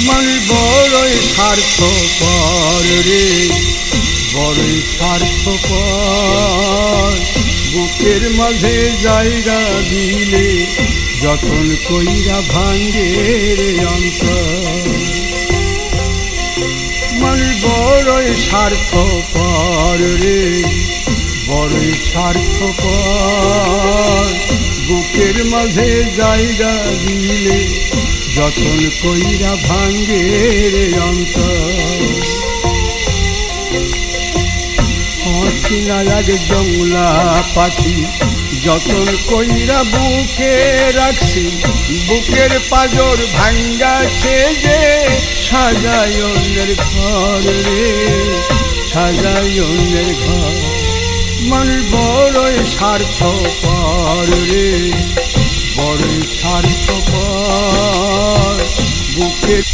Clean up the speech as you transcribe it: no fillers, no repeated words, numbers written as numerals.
মানুষ বড়ই স্বার্থপর রে, বড়ই স্বার্থপর। বুকের মাঝে জায়গা দিলে যতন কইরা ভাঙ্গে রে অন্তর। মানুষ বড়ই স্বার্থপর রে, বড়ই স্বার্থপর। বুকের মাঝে জায়গা দিলে যতন কইরা ভাঙ্গে রে অন্তর। অচিনার জংলা পাখি যতন কইরা বুকে রাখছি, বুকের পাজর ভাঙ্গা সে যে সাজায় অন্যের ঘর রে, সাজায় অন্যের ঘর। মানুষ বড়ই স্বার্থপর রে, বড়ই স্বার্থপর। বুকের